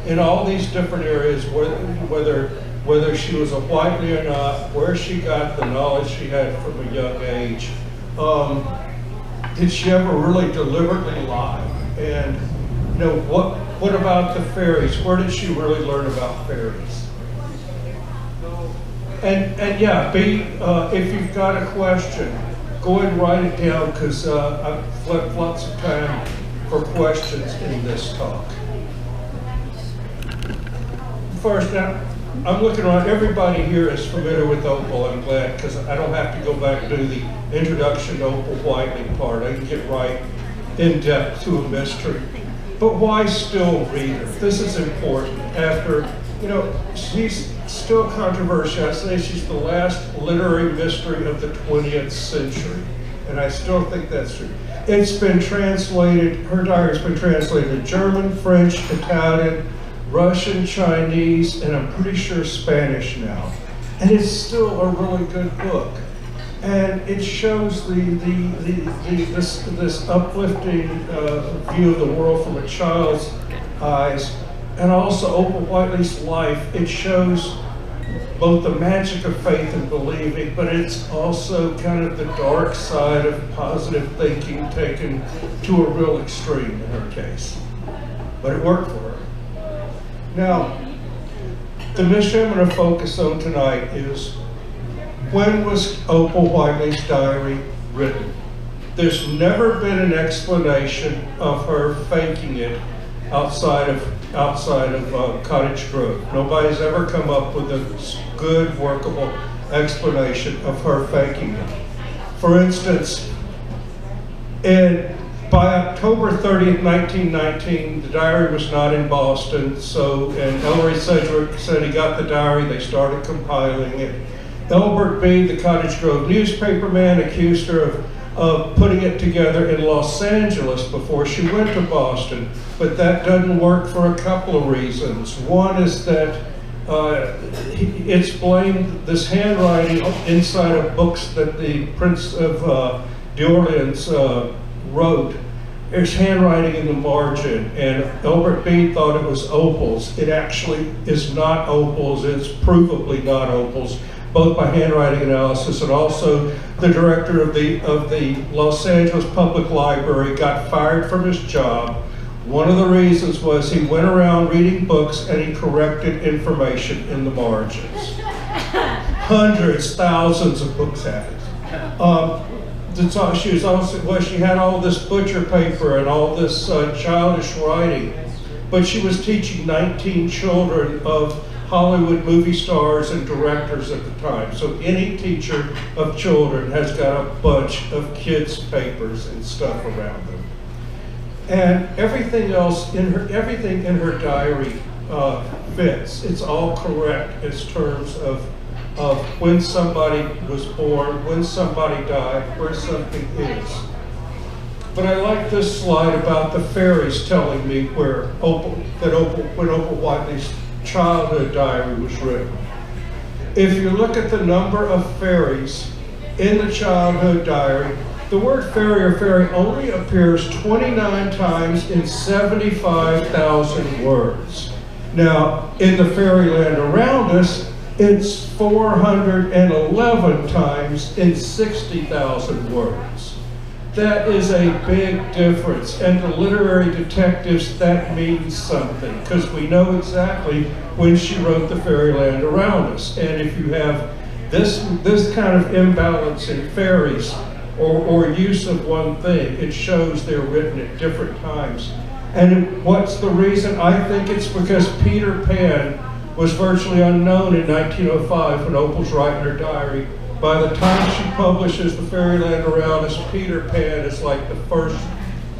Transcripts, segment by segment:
in all these different areas, whether she was a Whiteley or not, where she got the knowledge she had from a young age. Did she ever really deliberately lie? And what about the fairies? Where did she really learn about fairies? And yeah, if you've got a question, go ahead and write it down, because I've left lots of time for questions in this talk. First, now, I'm looking around, everybody here is familiar with Opal, I'm glad, because I don't have to go back and do the introduction to Opal Whiteley part. I can get right in depth to a mystery. But why still read her? This is important. After, she's still controversial. I say she's the last literary mystery of the 20th century. And I still think that's true. It's been translated, her diary's been translated to German, French, Italian, Russian, Chinese, and I'm pretty sure Spanish now. And it's still a really good book. And it shows this uplifting view of the world from a child's eyes. And also Opal Whiteley's life, it shows both the magic of faith and believing, but it's also kind of the dark side of positive thinking taken to a real extreme in her case. But it worked for her. Now, the mystery I'm going to focus on tonight is, when was Opal Whiteley's diary written? There's never been an explanation of her faking it outside of Cottage Grove. Nobody's ever come up with a good, workable explanation of her faking it. For instance, by October 30th, 1919, the diary was not in Boston, and Ellery Sedgwick said he got the diary, they started compiling it. Elbert B., the Cottage Grove newspaperman, accused her of putting it together in Los Angeles before she went to Boston, but that doesn't work for a couple of reasons. One is that it's blamed, this handwriting inside of books that the Prince of d'Orleans wrote. There's handwriting in the margin, and Elbert B. thought it was Opals. It actually is not Opals, it's provably not Opals, both by handwriting analysis, and also the director of the Los Angeles Public Library got fired from his job. One of the reasons was he went around reading books and he corrected information in the margins. Hundreds, thousands of books have it. She had all this butcher paper and all this childish writing, but she was teaching 19 children of Hollywood movie stars and directors at the time. So any teacher of children has got a bunch of kids' papers and stuff around them. And everything else everything in her diary fits. It's all correct in terms of when somebody was born, when somebody died, where something is. But I like this slide about the fairies telling me when Opal Whiteley's childhood diary was written. If you look at the number of fairies in the childhood diary, the word fairy or fairy only appears 29 times in 75,000 words. Now, in the fairyland around us, it's 411 times in 60,000 words. That is a big difference, and to literary detectives that means something, because we know exactly when she wrote the fairyland around us. And if you have this kind of imbalance in fairies or use of one thing, it shows they're written at different times. And what's the reason? I think it's because Peter Pan was virtually unknown in 1905 when Opal's writing her diary. By the time she publishes the Fairyland Around Us, Peter Pan is like the first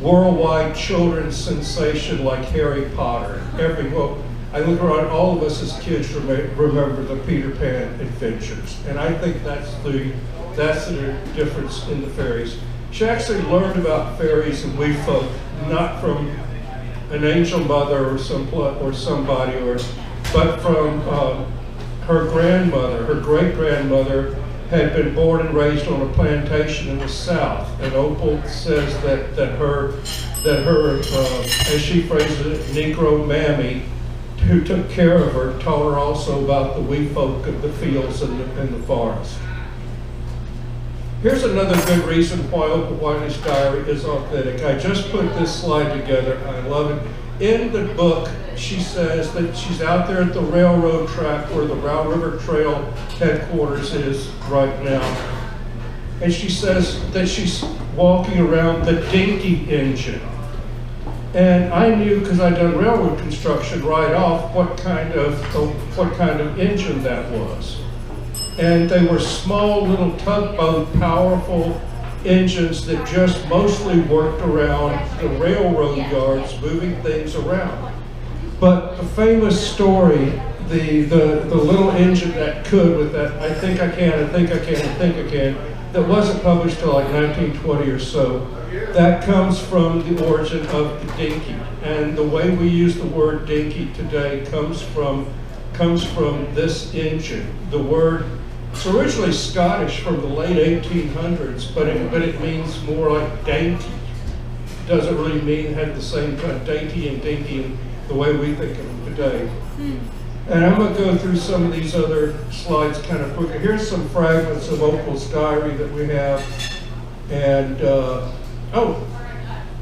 worldwide children's sensation, like Harry Potter. I look around, all of us as kids remember the Peter Pan adventures. And I think that's the difference in the fairies. She actually learned about fairies and we folk, not from an angel mother or somebody, but from her grandmother. Her great-grandmother had been born and raised on a plantation in the South, and Opal says that her as she phrases it, Negro mammy who took care of her taught her also about the wee folk of the fields and the forest. Here's another good reason why Opal Wiley's diary is authentic. I just put this slide together. I love it. In the book, she says that she's out there at the railroad track where the Round River Trail headquarters is right now. And she says that she's walking around the Dinky Engine. And I knew, because I'd done railroad construction right off, what kind of engine that was. And they were small little tugboat, powerful engines that just mostly worked around the railroad yards, moving things around. But the famous story, the little engine that could with that, I think I can, I think I can, I think I can, that wasn't published till like 1920 or so, that comes from the origin of the dinky. And the way we use the word dinky today comes from this engine. The word, it's originally Scottish from the late 1800s, but it means more like dainty. It doesn't really mean have the same kind of dainty and dinky in the way we think of them today. And I'm going to go through some of these other slides kind of quickly. Here's some fragments of Opal's diary that we have. And, oh,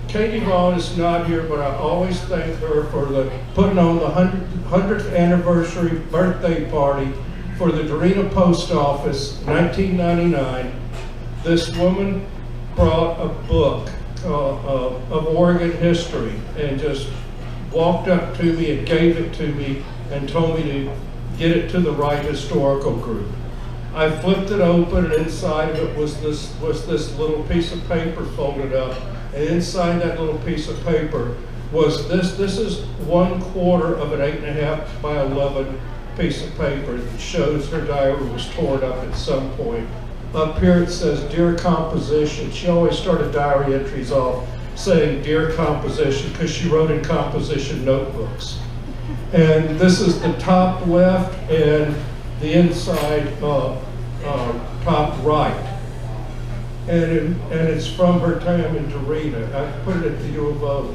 Katie Vaughn is not here, but I always thank her for putting on the 100th anniversary birthday party for the Dorena Post Office, 1999. This woman brought a book of Oregon history and just walked up to me and gave it to me and told me to get it to the right historical group. I flipped it open, and inside of it was this little piece of paper folded up, and inside that little piece of paper was this. This is 1/4 of an 8.5 by 11 piece of paper that shows her diary was torn up at some point. Up here it says, "Dear Composition." She always started diary entries off saying "Dear Composition" because she wrote in composition notebooks. And this is the top left and the inside top right. And it's from her time in Dorena. I put it at the U of O.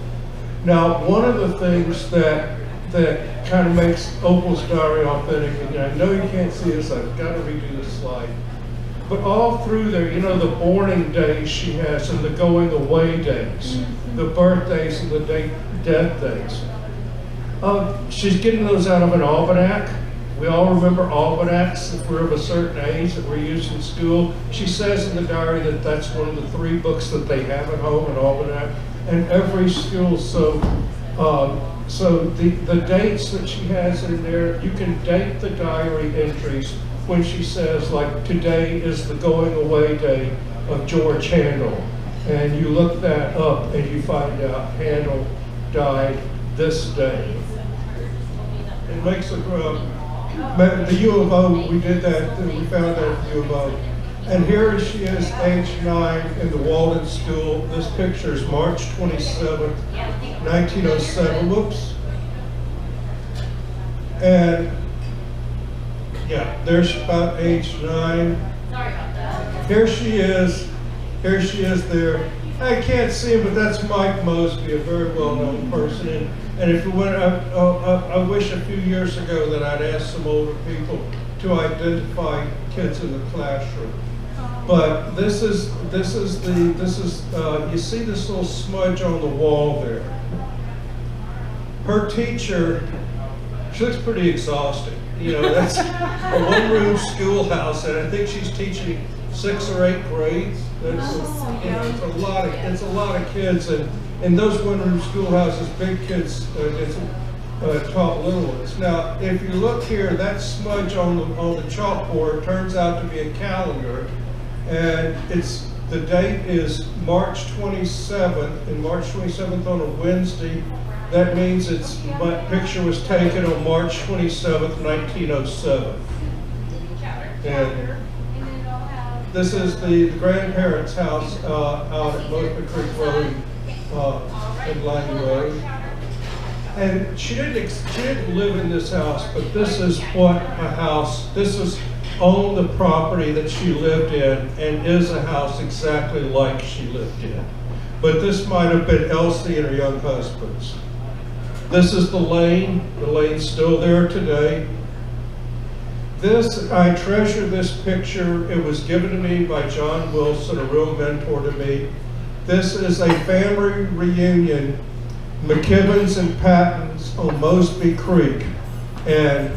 Now, one of the things that kind of makes Opal's diary authentic, and I know you can't see this, I've got to redo this slide, but all through there, you know, the borning days she has and the going away days, the birthdays and the death days. She's getting those out of an almanac. We all remember almanacs if we're of a certain age that we're used in school. She says in the diary that that's one of the 3 books that they have at home, an almanac, and every school. So the dates that she has in there, you can date the diary entries when she says, like, today is the going away day of George Handel. And you look that up and you find out Handel died this day. It makes the U of O, we did that, we found that at the U of O. And here she is, age 9, in the Walden School. This picture is March 27th, 1907. Whoops. And yeah, there's about age 9. Sorry about that. Here she is there. I can't see him, but that's Mike Mosby, a very well-known person. And if you went, I wish a few years ago that I'd asked some older people to identify kids in the classroom. But this is you see this little smudge on the wall there. Her teacher, she looks pretty exhausted. You know, that's a 1-room schoolhouse, and I think she's teaching 6 or 8 grades. That's, you know, it's a lot of kids, and in those 1-room schoolhouses, big kids taught little ones. Now, if you look here, that smudge on the chalkboard turns out to be a calendar, and the date is March 27th, and March 27th on a Wednesday. That means my picture was taken on March 27th, 1907. And this is the grandparents' house out at Mosby Creek Road and Lang Road. And she didn't live in this house, but this is this is on the property that she lived in, and is a house exactly like she lived in. But this might have been Elsie and her young husband's. This is the lane. The lane's still there today. This, I treasure this picture. It was given to me by John Wilson, a real mentor to me. This is a family reunion, McKibbins and Pattons on Mosby Creek. And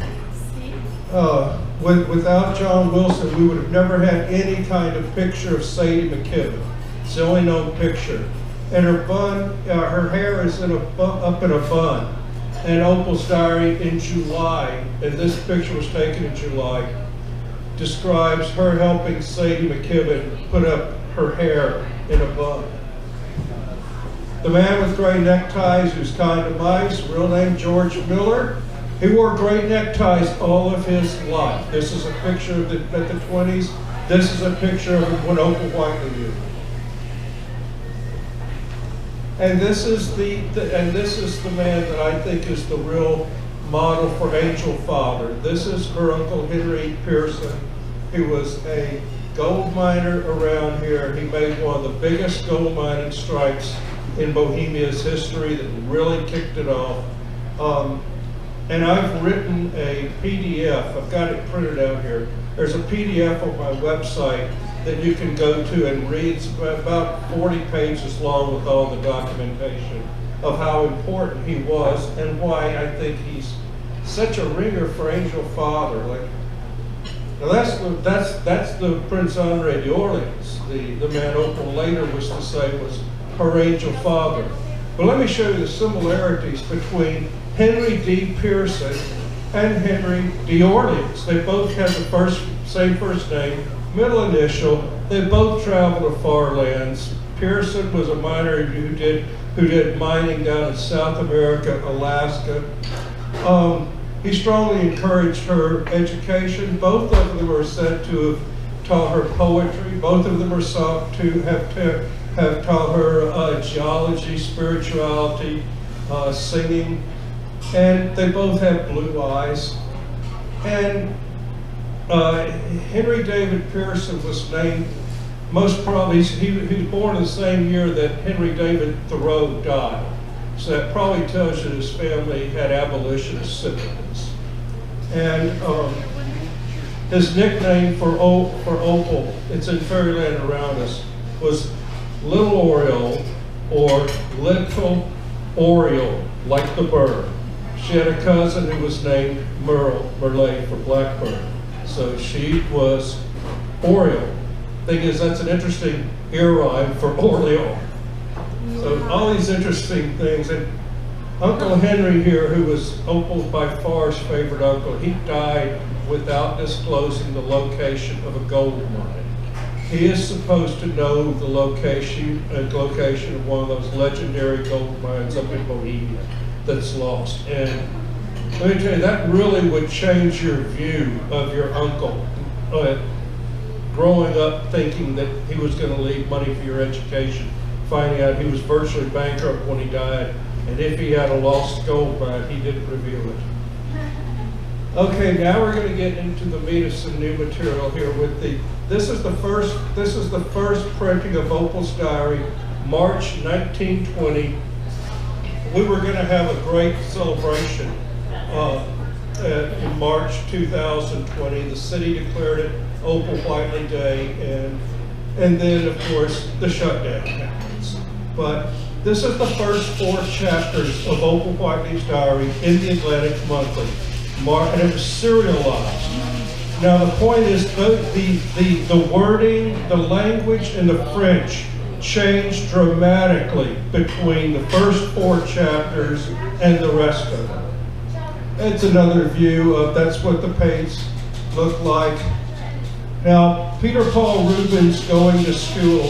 without John Wilson, we would have never had any kind of picture of Sadie McKibbin. It's the only known picture. And her bun, her hair is up in a bun. And Opal's Diary in July, and this picture was taken in July, describes her helping Sadie McKibbin put up her hair in a bun. The man with gray neckties who's kind to mice, real name George Miller. He wore gray neckties all of his life. This is a picture of at the 20s. This is a picture of when Opal Whiteley knew. And this is the man that I think is the real model for Angel Father. This is her Uncle Henry Pearson. He was a gold miner around here. He made one of the biggest gold mining strikes in Bohemia's history that really kicked it off. And I've written a PDF. I've got it printed out here. There's a PDF on my website that you can go to and read. It's about 40 pages long with all the documentation of how important he was and why I think he's such a ringer for Angel Father. Like, now that's the Prince Andre d'Orleans, the man Opal later was to say was her Angel Father. But let me show you the similarities between Henry D. Pearson and Henry d'Orleans. They both had the same first name, middle initial. They both traveled to far lands. Pearson was a miner who did mining down in South America, Alaska. He strongly encouraged her education. Both of them are said to have taught her poetry. Both of them are sought to have taught her geology, spirituality, singing, and they both have blue eyes. And Henry David Pearson was named, most probably, he was born in the same year that Henry David Thoreau died. So that probably tells you his family had abolitionist sentiments. And his nickname for Opal, it's in Fairyland around us, was Little Oriole or Little Oriole, like the bird. She had a cousin who was named Merle for blackbird. So she was Oriole. Thing is, that's an interesting ear rhyme for Oriole. So all these interesting things. And Uncle Henry here, who was Opal by far's favorite uncle, he died without disclosing the location of a gold mine. He is supposed to know the location of one of those legendary gold mines up in Bohemia that's lost. And let me tell you, that really would change your view of your uncle. Growing up thinking that he was going to leave money for your education, finding out he was virtually bankrupt when he died, and if he had a lost gold mine, he didn't reveal it. Okay, now we're going to get into the meat of some new material here with this is the first printing of Opal's Diary, March 1920. We were going to have a great celebration in March 2020. The city declared it Opal Whiteley Day, and then of course the shutdown happens. But this is the first 4 chapters of Opal Whiteley's diary in the Atlantic Monthly, and it was serialized. Now the point is the wording, the language, and the French changed dramatically between the first 4 chapters and the rest of them. It's another view of that's what the page looked like. Now, Peter Paul Rubens going to school,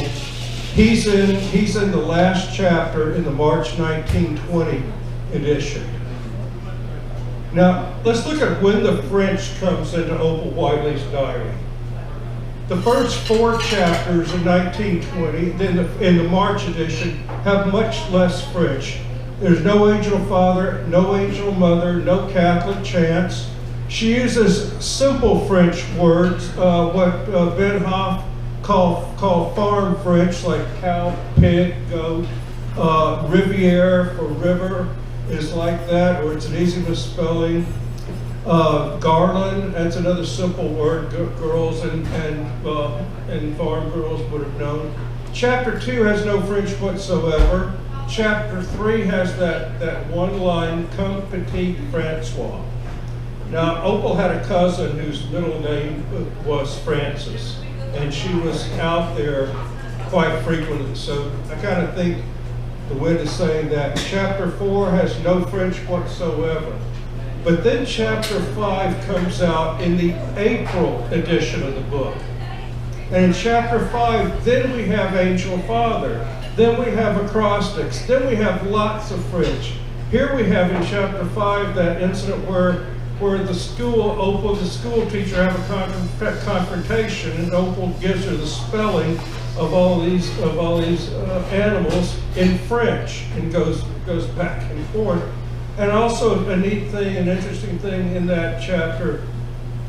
he's in the last chapter in the March 1920 edition. Now, let's look at when the French comes into Opal Whiteley's diary. The first 4 chapters in 1920, then in the March edition, have much less French. There's no angel father, no angel mother, no Catholic chants. She uses simple French words, what Ben Hoff call farm French, like cow, pig, goat, rivière for river. is like that, or it's an easy misspelling. Garland, that's another simple word, girls and farm girls would have known. Chapter 2 has no French whatsoever. Chapter 3 has that one line, Comme Petit Francois. Now, Opal had a cousin whose middle name was Francis, and she was out there quite frequently. So I kind of think the wind is saying that. Chapter 4 has no French whatsoever. But then chapter 5 comes out in the April edition of the book. And in chapter 5, then we have Angel Father. Then we have acrostics. Then we have lots of French. Here we have in chapter 5 that incident where the school, Opal, the school teacher, have a confrontation, and Opal gives her the spelling of all these animals in French, and goes back and forth. And also a neat thing, an interesting thing in that chapter,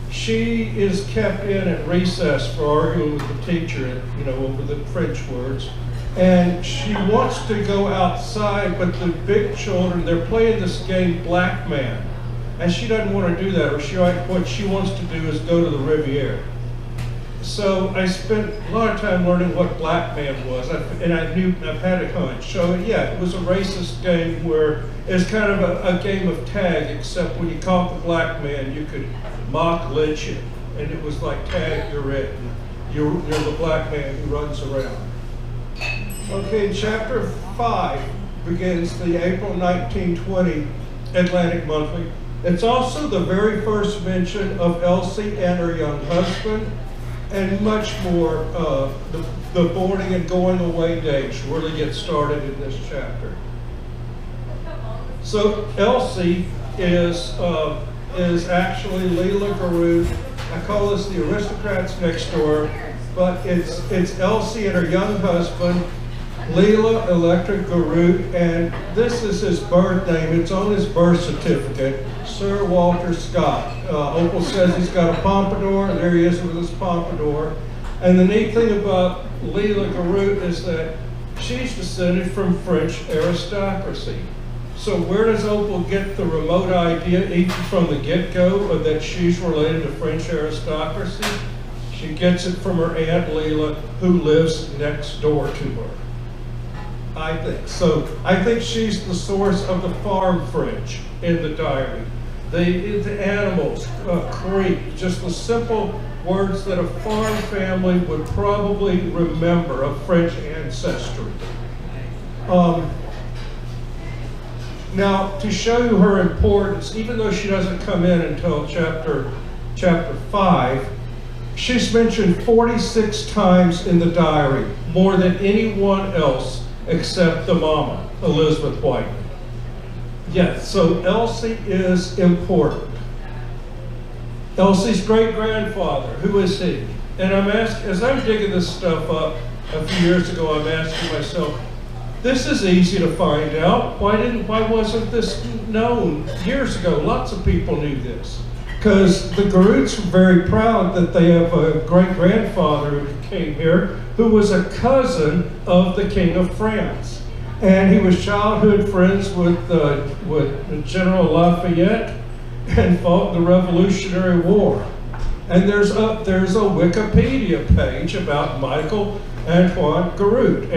she is kept in at recess for arguing with the teacher, over the French words. And she wants to go outside, but the big children, they're playing this game, Black Man. And she doesn't want to do that, or what she wants to do is go to the Riviera. So I spent a lot of time learning what Black Man was, and I've had a hunch. So yeah, it was a racist game where it's kind of a game of tag, except when you caught the black man, you could mock lynch him. And it was like, tag, you're it. You're the black man who runs around. Okay, chapter 5 begins the April 1920 Atlantic Monthly. It's also the very first mention of Elsie and her young husband, and much more. The boarding and going away days really get started in this chapter. So Elsie is actually Leela Guru. I call this the aristocrats next door, but it's Elsie and her young husband, Leela Electric Guru, and this is his birth name. It's on his birth certificate, Sir Walter Scott. Opal says he's got a pompadour, and there he is with his pompadour. And the neat thing about Leela Guru is that she's descended from French aristocracy. So where does Opal get the remote idea, even from the get-go, that she's related to French aristocracy? She gets it from her Aunt Leela, who lives next door to her. I think. So I think she's the source of the farm French in the diary. The animals, creek, just the simple words that a farm family would probably remember of French ancestry. Now, to show you her importance, even though she doesn't come in until chapter 5, she's mentioned 46 times in the diary, more than anyone else except the mama, Elizabeth White. Yes, so Elsie is important. Elsie's great-grandfather, who is he? And as I'm digging this stuff up a few years ago, I'm asking myself, this is easy to find out. Why wasn't this known years ago? Lots of people knew this. Because the Garuts were very proud that they have a great-grandfather who came here, who was a cousin of the King of France. And he was childhood friends with General Lafayette and fought in the Revolutionary War. And there's a Wikipedia page about Michael Antoine Garut.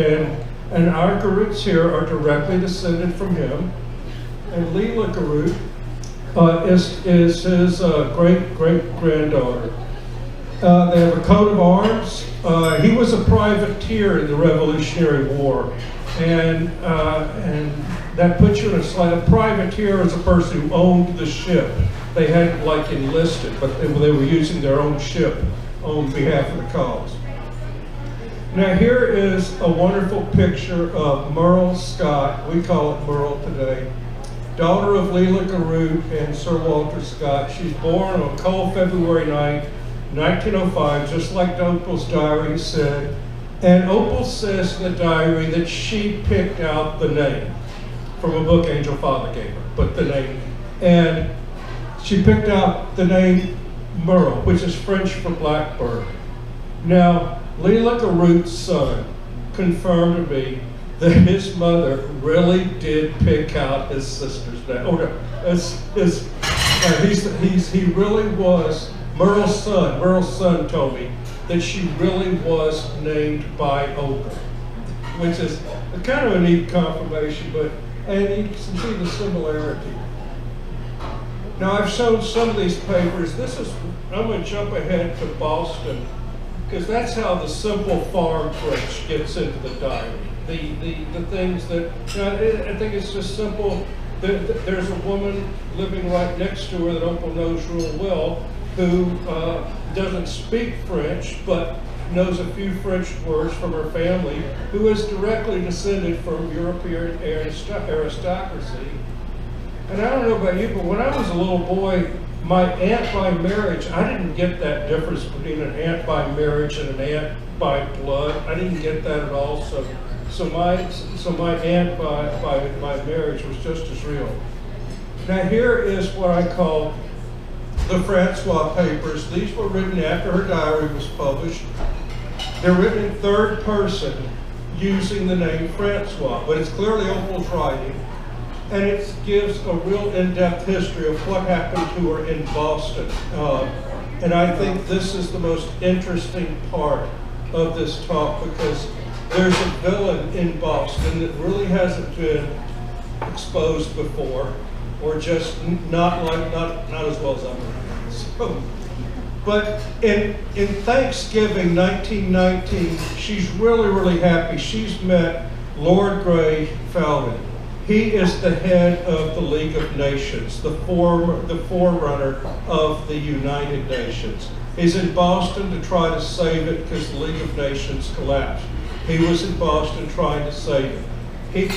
And our Garuts here are directly descended from him. And Leela Guru is his great-great-granddaughter. They have a coat of arms. He was a privateer in the Revolutionary War. And that puts you in a privateer is a person who owned the ship. They hadn't enlisted, but they were using their own ship on behalf of the cause. Now here is a wonderful picture of Merle Scott. We call it Merle today. Daughter of Leela Guru and Sir Walter Scott. She's born on cold February 9th, 1905, just like Opal's diary said. And Opal says in the diary that she picked out the name from a book Angel Father gave her, but the name. And she picked out the name Merle, which is French for blackbird. Now, Leela Garut's son confirmed to me that his mother really did pick out his sister's name. Oh, no, he really was, Merle's son told me that she really was named by Opal, which is kind of a neat confirmation, and you can see the similarity. Now I've shown some of these papers. I'm going to jump ahead to Boston, because that's how the simple farm French gets into the diary. The things that, I think it's just simple. There's a woman living right next to her that Opal knows real well, who doesn't speak French, but knows a few French words from her family, who is directly descended from European aristocracy. And I don't know about you, but when I was a little boy, my aunt by marriage, I didn't get that difference between an aunt by marriage and an aunt by blood. I didn't get that at all. So my aunt by marriage was just as real. Now here is what I call the Francois papers. These were written after her diary was published. They're written in third person using the name Francois, but it's clearly Opal's writing. And it gives a real in-depth history of what happened to her in Boston. And I think this is the most interesting part of this talk, because there's a villain in Boston that really hasn't been exposed before, or just not as well as I'm around. So, but in Thanksgiving 1919, she's really happy. She's met Lord Grey Falcon. He is the head of the League of Nations, the forerunner of the United Nations. He's in Boston to try to save it because the League of Nations collapsed. He was in Boston trying to save it.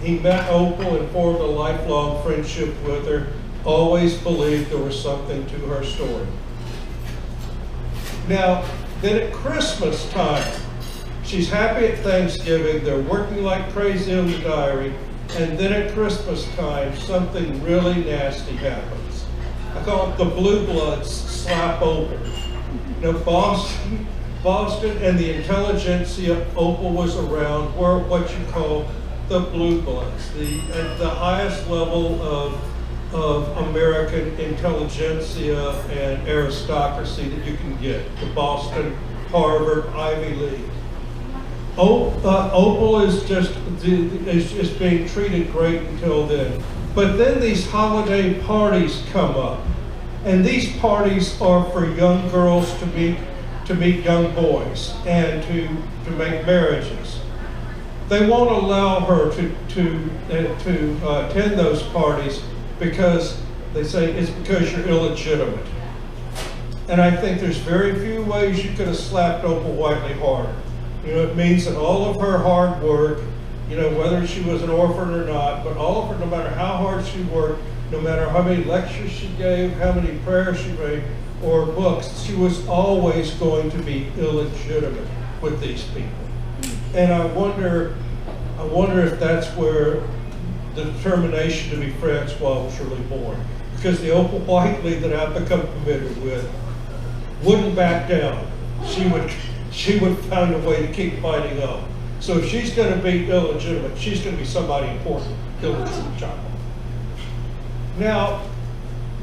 He met Opal and formed a lifelong friendship with her, always believed there was something to her story. Now, then at Christmas time, she's happy at Thanksgiving, they're working like crazy on the diary, and then at Christmas time, something really nasty happens. I call it the Blue Bloods slap Opal. Now Boston and the intelligentsia Opal was around were what you call the Blue Bloods, the highest level of American intelligentsia and aristocracy that you can get. The Boston, Harvard, Ivy League. Opal is just being treated great until then. But then these holiday parties come up. And these parties are for young girls to meet young boys and to make marriages. They won't allow her to attend those parties because they say it's because you're illegitimate. And I think there's very few ways you could have slapped Opal Whiteley harder. You know, it means that all of her hard work, you know, whether she was an orphan or not, but all of her, no matter how hard she worked, no matter how many lectures she gave, how many prayers she read, or books, she was always going to be illegitimate with these people. And I wonder if that's where the determination to be Francois was really born. Because the Opal Whiteley that I've become familiar with wouldn't back down. She would find a way to keep fighting on. So if she's going to be illegitimate, she's going to be somebody important, illegitimate child. Now,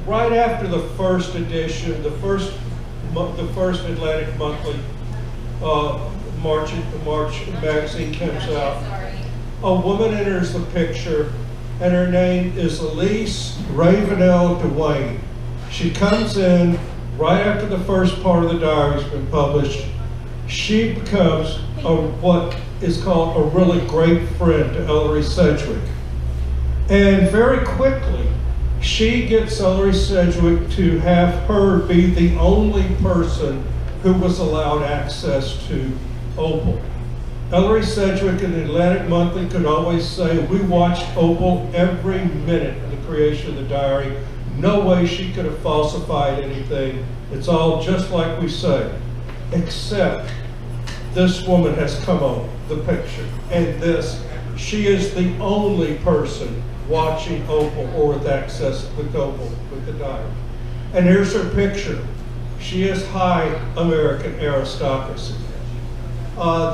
right after the first edition, the first Atlantic Monthly March magazine comes out, a woman enters the picture, and her name is Elise Ravenel Dwayne. She comes in right after the first part of the diary has been published. She becomes what is called a really great friend to Ellery Sedgwick. And very quickly, she gets Ellery Sedgwick to have her be the only person who was allowed access to Opal. Ellery Sedgwick in the Atlantic Monthly could always say, we watched Opal every minute of the creation of the diary. No way she could have falsified anything. It's all just like we say. Except this woman has come on the picture, and she is the only person watching Opal or with access with Opal with the diary. And here's her picture. She is high American aristocracy.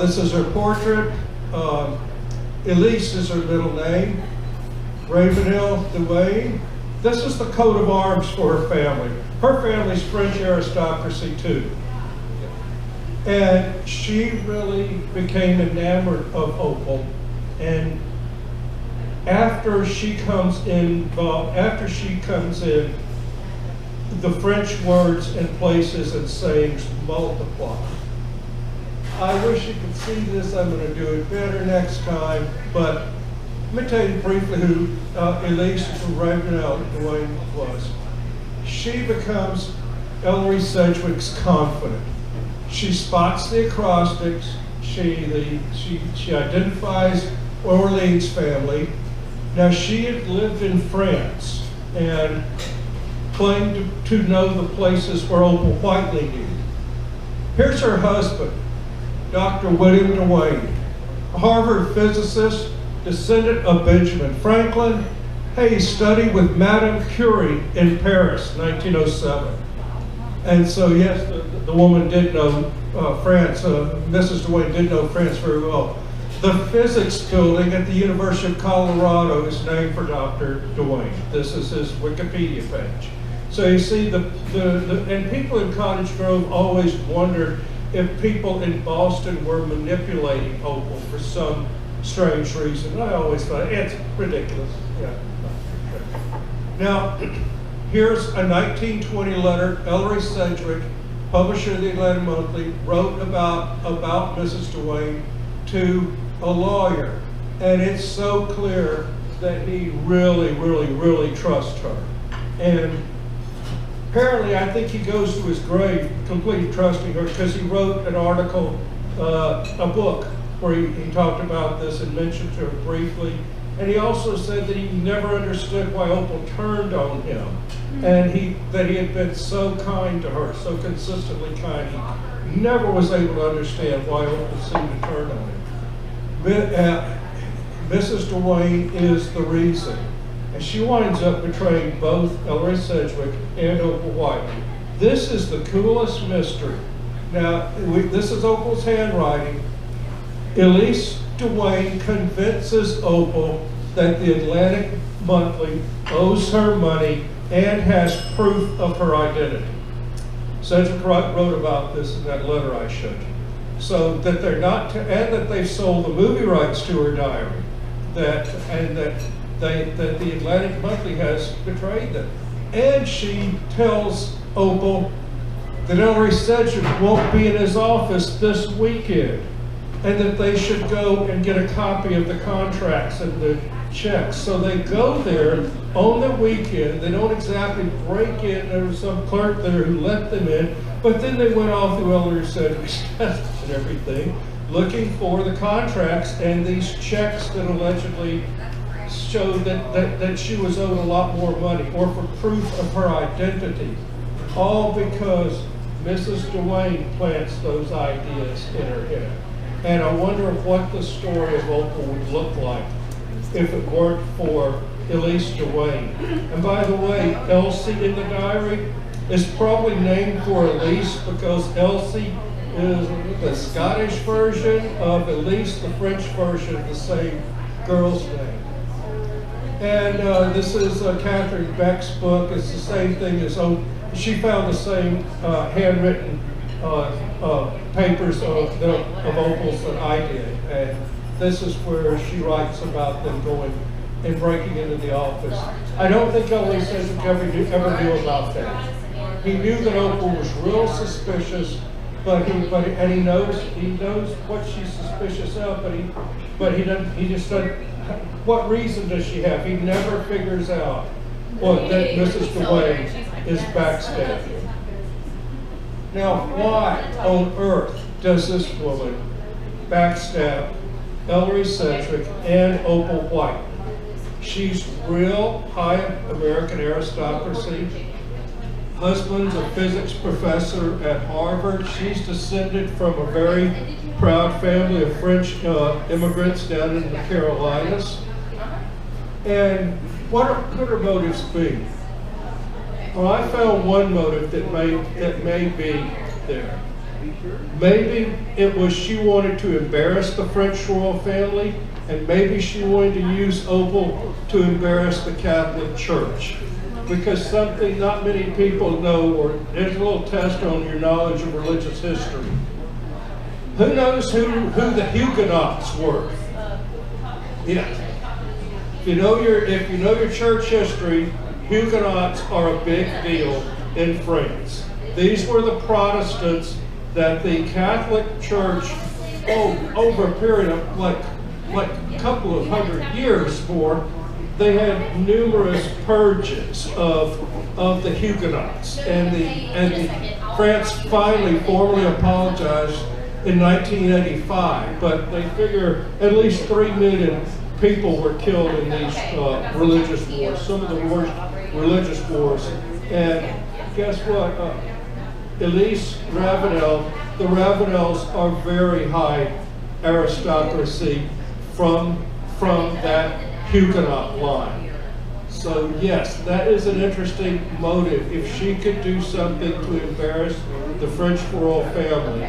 This is her portrait. Elise is her middle name. Ravenel Duane. This is the coat of arms for her family. Her family's French aristocracy too. And she really became enamored of Opal. And after she comes in, the French words and places and sayings multiply. I wish you could see this. I'm going to do it better next time. But let me tell you briefly who Elise from Ravenel Duane was. She becomes Ellery Sedgwick's confidant. She spots the acrostics. She identifies Orleans family. Now she had lived in France and claimed to know the places where Opal Whiteley knew. Here's her husband, Dr. William Duane, a Harvard physicist, descendant of Benjamin Franklin. He studied with Madame Curie in Paris, 1907. And so yes, the woman did know France. Mrs. Duane did know France very well. The physics building at the University of Colorado is named for Dr. Duane. This is his Wikipedia page. So you see, and people in Cottage Grove always wondered if people in Boston were manipulating Opal for some strange reason. I always thought, it's ridiculous. Yeah. Now, here's a 1920 letter. Ellery Sedgwick, publisher of the Atlanta Monthly, wrote about Mrs. Duane to a lawyer. And it's so clear that he really, really, really trusts her. And apparently, I think he goes to his grave completely trusting her because he wrote an article, a book, where he talked about this and mentioned to her briefly. And he also said that he never understood why Opal turned on him, and that he had been so kind to her, so consistently kind. He never was able to understand why Opal seemed to turn on him. Mrs. Duane is the reason. And she winds up betraying both Ellery Sedgwick and Opal Whiteley. This is the coolest mystery. Now, this is Opal's handwriting. Elise Duane convinces Opal that the Atlantic Monthly owes her money and has proof of her identity. Sedgwick wrote about this in that letter I showed you. So that they're not, and that they've sold the movie rights to her diary, that the Atlantic Monthly has betrayed them. And she tells Opal that Ellery Sedgwick won't be in his office this weekend, and that they should go and get a copy of the contracts and the checks. So they go there on the weekend. They don't exactly break in. There was some clerk there who let them in, but then they went off through Ellery Sedgwick's desk and everything, looking for the contracts and these checks that allegedly showed that she was owed a lot more money, or for proof of her identity, all because Mrs. Duane plants those ideas in her head. And I wonder what the story of Opal would look like if it weren't for Elise Duane. And by the way, Elsie in the diary is probably named for Elise because Elsie is the Scottish version of Elise, the French version of the same girl's name. And this is Katherine Beck's book. It's the same thing as, she found the same handwritten papers of Opal's that I did. And this is where she writes about them going and breaking into the office. I don't think Ellery Sedgwick ever knew about that. He knew that Opal was real suspicious, and he knows what she's suspicious of, but he just doesn't. What reason does she have? He never figures out that Mrs. Duane is backstabbing. Now, why on earth does this woman backstab Ellery Sedgwick and Opal Whiteley? She's real high American aristocracy. Husband's a physics professor at Harvard. She's descended from a very proud family of French immigrants down in the Carolinas. And what could her motives be? Well, I found one motive that may be there. Maybe it was she wanted to embarrass the French royal family And maybe she wanted to use Opal to embarrass the Catholic Church. Because something not many people know, or there's a little test on your knowledge of religious history. Who knows who the Huguenots were? Yeah. If you know your church history, Huguenots are a big deal in France. These were the Protestants that the Catholic Church, over a period of like a couple of hundred years more, they had numerous purges of the Huguenots, and France finally formally apologized in 1985. But they figure at least 3 million people were killed in these religious wars, some of the worst religious wars. And guess what? Elise Ravenel, the Ravenels are very high aristocracy from that Huguenot line. So yes, that is an interesting motive. If she could do something to embarrass the French royal family,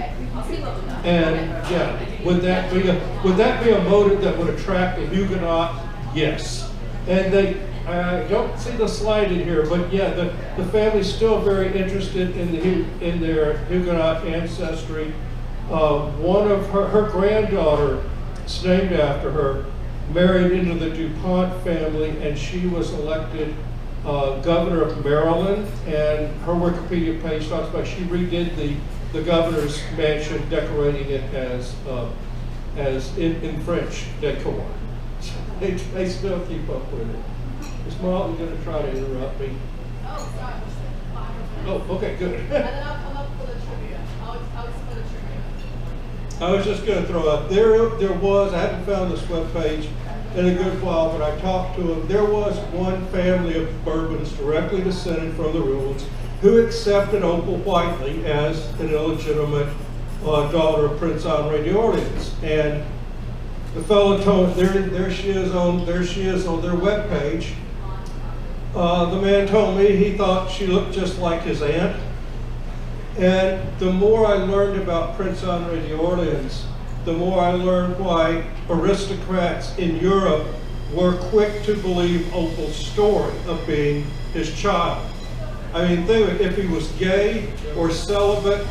and yeah, would that be a motive that would attract a Huguenot? Yes. And I don't see the slide in here, but yeah, the family's still very interested in their Huguenot ancestry. One of her granddaughter, it's named after her, married into the DuPont family, and she was elected governor of Maryland. And her Wikipedia page talks about she redid the governor's mansion, decorating it as in French decor. So they still keep up with it. Is Marlon going to try to interrupt me? Oh, sorry. Oh, okay, good. And then I'll come up with a trivia. I'll explain a trivia. I was just going to throw out, there was, I haven't found this webpage in a good while, but I talked to them. There was one family of Bourbons directly descended from the Rulons who accepted Opal Whiteley as an illegitimate daughter of Prince Henri d'Orleans. And the fellow told, there she is on their webpage. The man told me he thought she looked just like his aunt. And the more I learned about Prince Henri d'Orleans, the more I learned why aristocrats in Europe were quick to believe Opal's story of being his child. I mean, think of it, if he was gay or celibate,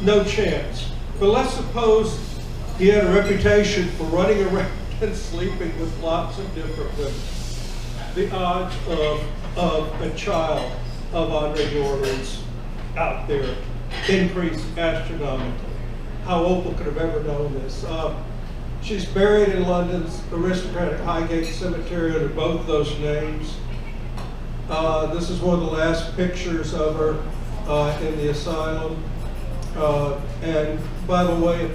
no chance. But let's suppose he had a reputation for running around and sleeping with lots of different women. The odds of a child of Henri d'Orleans out there increased astronomically. How Opal could have ever known this. She's buried in London's aristocratic Highgate Cemetery under both those names. This is one of the last pictures of her in the Asylum. And by the way,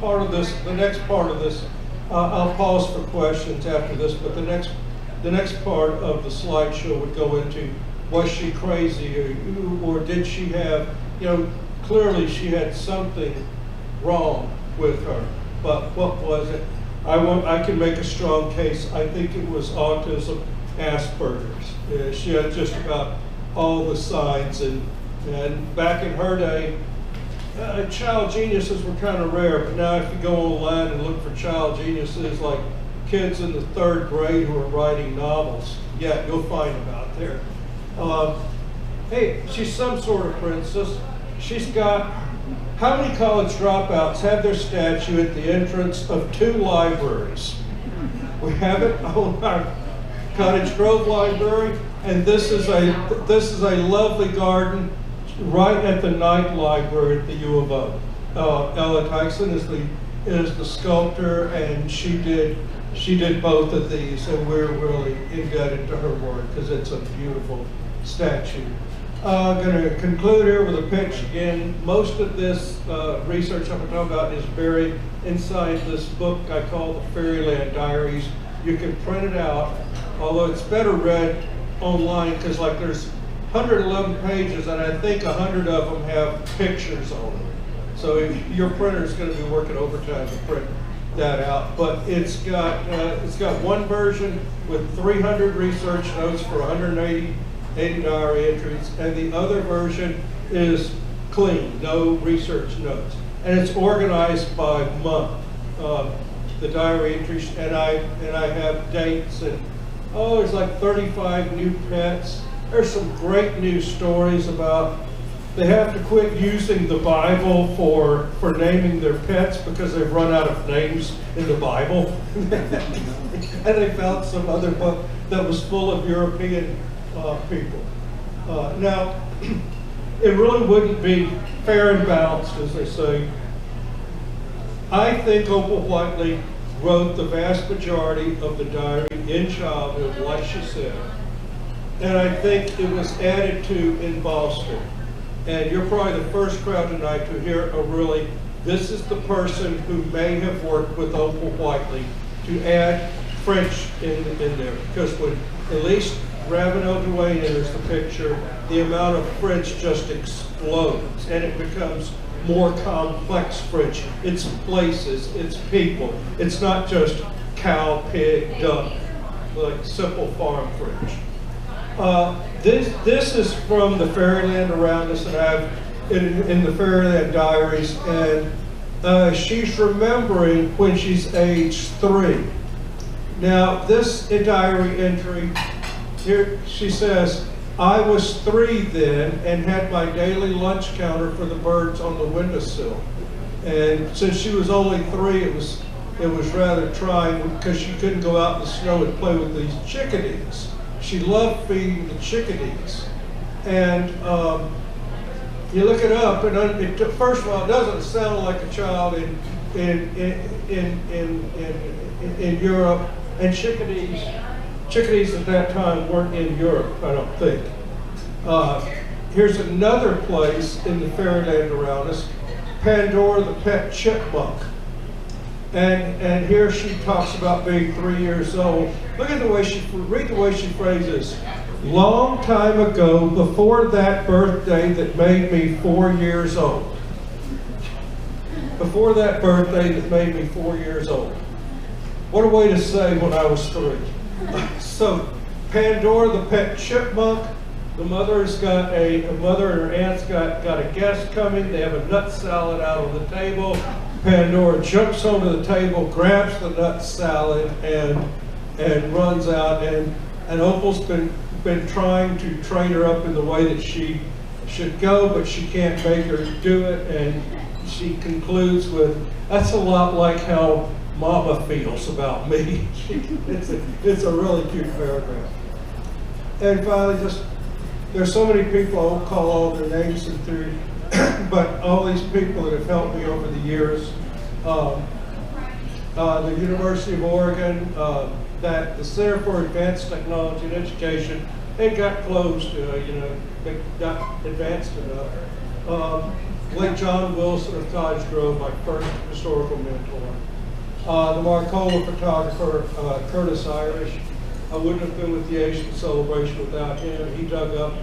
the next part of this, I'll pause for questions after this, but the next part of the slideshow would go into, was she crazy, or did she have, clearly she had something wrong with her, but what was it? I can make a strong case. I think it was autism, Asperger's. She had just about all the signs, and back in her day, child geniuses were kind of rare, but now if you go online and look for child geniuses, like kids in the 3rd grade who are writing novels, yeah, you'll find them out there. Hey, she's some sort of princess. She's got, how many college dropouts have their statue at the entrance of 2 libraries? We have it on our Cottage Grove Library, and this is a lovely garden right at the Knight Library at the U of O. Ella Tyson is the sculptor, and she did both of these, and we're really indebted to her work because it's a beautiful statue. I'm going to conclude here with a pitch again. Most of this research I'm going to talk about is buried inside this book I call the Fairyland Diaries. You can print it out, although it's better read online because there's 111 pages, and I think 100 of them have pictures on them. So your printer is going to be working overtime to print that out. But it's got one version with 300 research notes for 180 diary entries, and the other version is clean, no research notes, and it's organized by month. the diary entries, and I have dates, and oh, there's like 35 new pets. There's some great news stories about they have to quit using the Bible for naming their pets because they've run out of names in the Bible. And they found some other book that was full of European people. Now, it really wouldn't be fair and balanced, as they say. I think Opal Whiteley wrote the vast majority of the diary in childhood, like she said. And I think it was added to in Boston. And you're probably the first crowd tonight to hear a really, this is the person who may have worked with Opal Whiteley to add French in there. Because when Elise Ravenel Duane enters the picture, the amount of French just explodes, and it becomes more complex French. It's places, it's people. It's not just cow, pig, duck, like simple farm French. This is from the Fairyland Around Us, and I've in the Fairyland Diaries, and she's remembering when she's age 3. Now, this diary entry, here she says, I was 3 then and had my daily lunch counter for the birds on the windowsill. And since she was only 3, it was rather trying because she couldn't go out in the snow and play with these chickadees. She loved feeding the chickadees. And you look it up, and first of all, it doesn't sound like a child in Europe. And chickadees at that time weren't in Europe, I don't think. Here's another place in the Fairyland Around Us, Pandora the Pet Chipmunk. And here she talks about being 3 years old. Look at the way read the way she phrases. Long time ago, before that birthday that made me 4 years old. Before that birthday that made me 4 years old. What a way to say when I was 3. So, Pandora the Pet Chipmunk. The mother's got a mother and her aunt's got a guest coming. They have a nut salad out on the table. Pandora jumps onto the table, grabs the nut salad, and runs out. And Opal's been trying to train her up in the way that she should go, but she can't make her do it. And she concludes with, "That's a lot like how Mama feels about me." It's a really cute paragraph. And finally, there's so many people, I won't call all their names in theory, but all these people that have helped me over the years. The University of Oregon, that the Center for Advanced Technology and Education, it got closed, it got advanced enough. Lake John Wilson of Cottage Grove, my first historical mentor. The Marcola photographer, Curtis Irish. I wouldn't have been with the Asian celebration without him. He dug up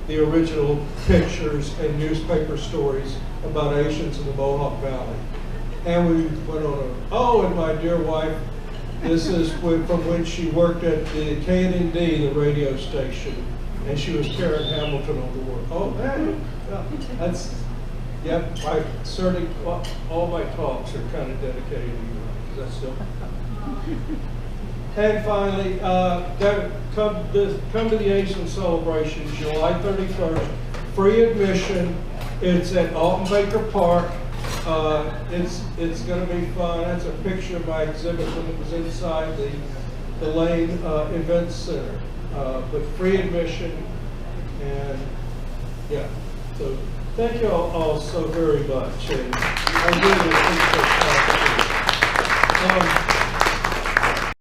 the original pictures and newspaper stories about Asians in the Mohawk Valley. And we went on and my dear wife, this is from when she worked at the KNND, the radio station, and she was Karen Hamilton on the world. Oh, man, I certainly, all my talks are kind of dedicated to you. That's still. And finally, come to the Asian celebration, July 31st, free admission. It's at Alton Baker Park. It's going to be fun. That's a picture of my exhibit when it was inside the Lane Event Center. But free admission, and yeah. So thank you all so very much, and I really appreciate it.